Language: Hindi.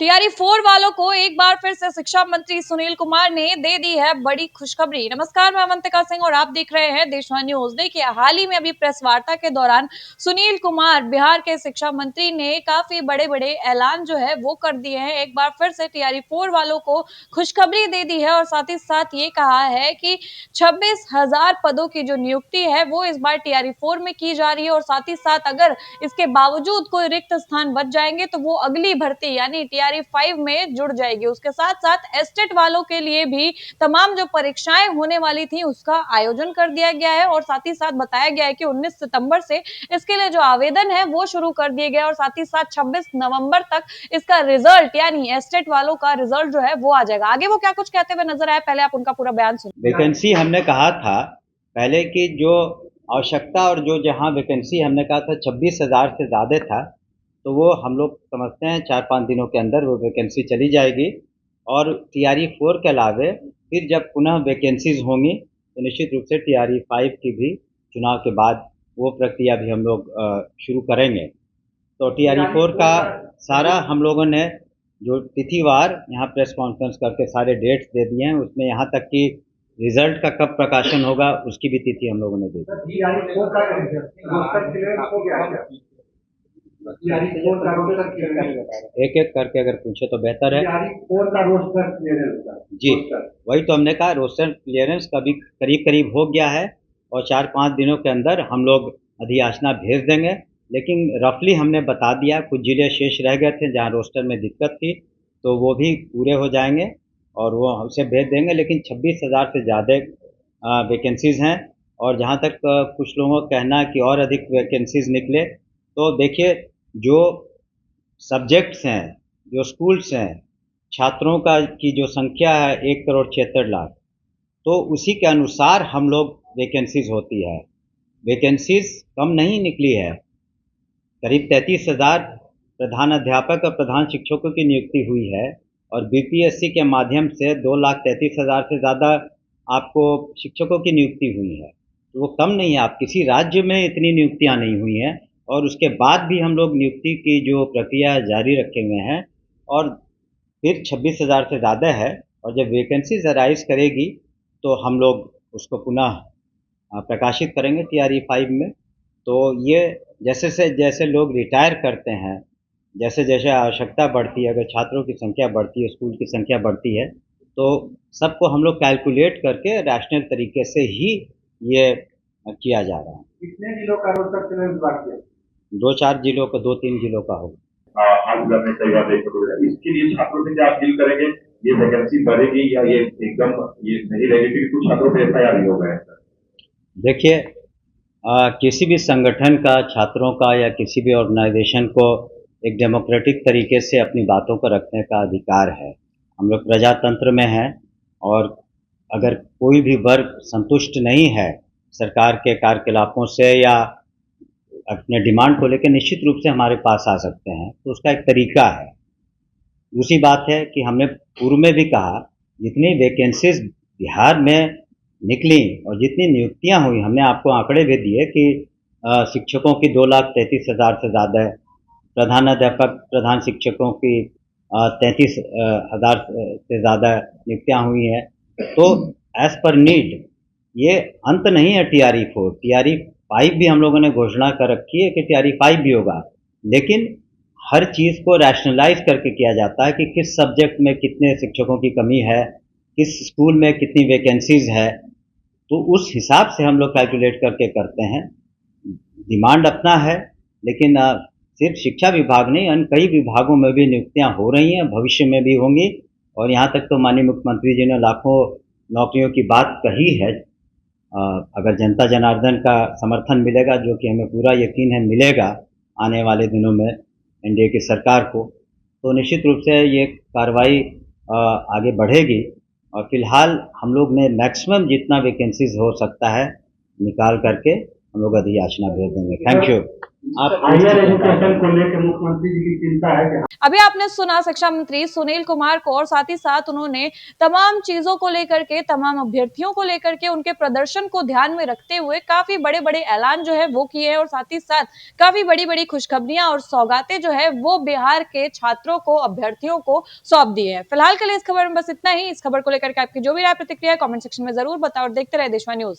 टीआरई 4 वालों को एक बार फिर से शिक्षा मंत्री सुनील कुमार ने दे दी है बड़ी खुशखबरी। नमस्कार, मैं अवंतिका सिंह और आप देख रहे हैं देशवाणी न्यूज। देखिए, हाल ही में अभी प्रेस वार्ता के दौरान सुनील कुमार बिहार के शिक्षा मंत्री ने काफी बड़े बड़े ऐलान जो है वो कर दिए हैं। एक बार फिर से टीआरई 4 वालों को खुशखबरी दे दी है और साथ ही साथ ये कहा है कि 26,000 पदों की जो नियुक्ति है वो इस बार टीआरई 4 में की जा रही है और साथ ही साथ अगर इसके बावजूद कोई रिक्त स्थान बच जाएंगे तो वो अगली भर्ती यानी टीआरई 5 में जुड़ जाएगी। उसके साथ साथ एस्टेट वालों के लिए भी तमाम जो परीक्षाएं होने वाली थी उसका आयोजन कर दिया गया है और साथ ही साथ बताया गया है कि 19 सितंबर से इसके लिए जो आवेदन है वो शुरू कर दिए गए और साथ ही साथ 26 नवंबर तक इसका रिजल्ट यानी एस्टेट वालों का रिजल्ट जो है वो आ जाएगा। आगे वो क्या कुछ कहते हुए नजर आए, पहले आप उनका पूरा बयान सुनिए। वैकेंसी हमने कहा था पहले की जो आवश्यकता और जो जहां वैकेंसी हमने कहा था 26,000 से ज़्यादा था, तो वो हम लोग समझते हैं 4-5 दिनों के अंदर वो वैकेंसी चली जाएगी। और टीआरई 4 के अलावे फिर जब पुनः वैकेंसीज होंगी तो निश्चित रूप से टीआरई 5 की भी चुनाव के बाद वो प्रक्रिया भी हम लोग शुरू करेंगे। तो टीआरई 4 का सारा हम लोगों ने जो तिथिवार यहाँ प्रेस कॉन्फ्रेंस करके सारे डेट्स दे दिए हैं, उसमें यहाँ तक कि रिजल्ट का कब प्रकाशन होगा उसकी भी तिथि हम लोगों ने दे दी। एक एक करके अगर पूछे तो बेहतर है। जी, वही तो हमने कहा, रोस्टर क्लियरेंस कभी करीब करीब हो गया है और 4-5 दिनों के अंदर हम लोग अधियाचना भेज देंगे। लेकिन रफली हमने बता दिया, कुछ जिले शेष रह गए थे जहाँ रोस्टर में दिक्कत थी, तो वो भी पूरे हो जाएंगे और वो हमसे भेज देंगे। लेकिन 26,000 से ज़्यादा वैकेंसीज़ हैं और जहाँ तक कुछ लोगों का कहना है कि और अधिक वैकेंसीज़ निकले, तो देखिए जो सब्जेक्ट्स हैं, जो स्कूल्स हैं, छात्रों का की जो संख्या है 1,76,00,000, तो उसी के अनुसार हम लोग वैकेंसीज़ होती है। वैकेंसीज़ कम नहीं निकली है, करीब 33,000 प्रधान अध्यापक और प्रधान शिक्षकों की नियुक्ति हुई है और बीपीएससी के माध्यम से 2,33,000 से ज़्यादा आपको शिक्षकों की नियुक्ति हुई है। तो वो कम नहीं है, आप किसी राज्य में इतनी नियुक्तियां नहीं हुई हैं और उसके बाद भी हम लोग नियुक्ति की जो प्रक्रिया जारी रखे हुए हैं और फिर 26,000 से ज़्यादा है। और जब वैकेंसीज अराइज करेगी तो हम लोग उसको पुनः प्रकाशित करेंगे टीआरई 5 में। तो ये जैसे लोग रिटायर करते हैं, जैसे जैसे आवश्यकता बढ़ती है, अगर छात्रों की संख्या बढ़ती है, स्कूल की संख्या बढ़ती है, तो सबको हम लोग कैलकुलेट करके रैशनल तरीके से ही ये किया जा रहा है। कितने जिलों का रोस्टर क्लियरेंस बाकी है? 2-4 जिलों का, 2-3 जिलों का होगा। इसके लिए छात्रों से क्या अपील करेंगे? ये वैकेंसी बढ़ेगी या ये एकदम ये नहीं रहेगी, क्योंकि कुछ छात्रों पे एफआईआर भी हो गए हैं। देखिए, किसी भी संगठन का, छात्रों का या किसी भी ऑर्गेनाइजेशन को एक डेमोक्रेटिक तरीके से अपनी बातों को रखने का अधिकार है। हम लोग प्रजातंत्र में हैं और अगर कोई भी वर्ग संतुष्ट नहीं है सरकार के कार्यकलापों से या अपने डिमांड को लेकर, निश्चित रूप से हमारे पास आ सकते हैं, तो उसका एक तरीका है। दूसरी बात है कि हमने पूर्व में भी कहा, जितनी वैकेंसीज बिहार में निकली और जितनी नियुक्तियां हुई, हमने आपको आंकड़े भी दिए कि शिक्षकों की 2,33,000 से ज़्यादा है, प्रधानाध्यापक प्रधान शिक्षकों की 33,000 से ज़्यादा नियुक्तियां हुई हैं। तो एज पर नीड ये अंत नहीं है टीआरई 4। टीआरई 5 भी हम लोगों ने घोषणा कर रखी है कि टीआरई 5 भी होगा, लेकिन हर चीज़ को रैशनलाइज करके किया जाता है कि किस सब्जेक्ट में कितने शिक्षकों की कमी है, किस स्कूल में कितनी वैकेंसीज है, तो उस हिसाब से हम लोग कैलकुलेट करके करते हैं। डिमांड अपना है, लेकिन सिर्फ शिक्षा विभाग नहीं, अन्य कई विभागों में भी नियुक्तियां हो रही हैं, भविष्य में भी होंगी। और यहाँ तक तो माननीय मुख्यमंत्री जी ने लाखों नौकरियों की बात कही है। अगर जनता जनार्दन का समर्थन मिलेगा, जो कि हमें पूरा यकीन है मिलेगा आने वाले दिनों में एनडीए की सरकार को, तो निश्चित रूप से ये कार्रवाई आगे बढ़ेगी। और फिलहाल हम लोग ने मैक्सिमम जितना वैकेंसीज हो सकता है निकाल करके हम लोग अधियाचना भेज देंगे। Thank you. आप हायर एजुकेशन को लेकर मुख्यमंत्री जी की चिंता है कि अभी आपने सुना शिक्षा मंत्री सुनील कुमार को, और साथ ही साथ उन्होंने तमाम चीजों को लेकर के, तमाम अभ्यर्थियों को लेकर के, उनके प्रदर्शन को ध्यान में रखते हुए काफी बड़े बड़े ऐलान जो है वो किए हैं, और साथ ही साथ काफी बड़ी बड़ी खुशखबरियां और सौगातें जो है वो बिहार के छात्रों को, अभ्यर्थियों को सौंप दी है। फिलहाल के लिए इस खबर में बस इतना ही। इस खबर को लेकर के आपकी जो भी राय प्रतिक्रिया है कमेंट सेक्शन में जरूर बताओ, और देखते रहे देशवा न्यूज।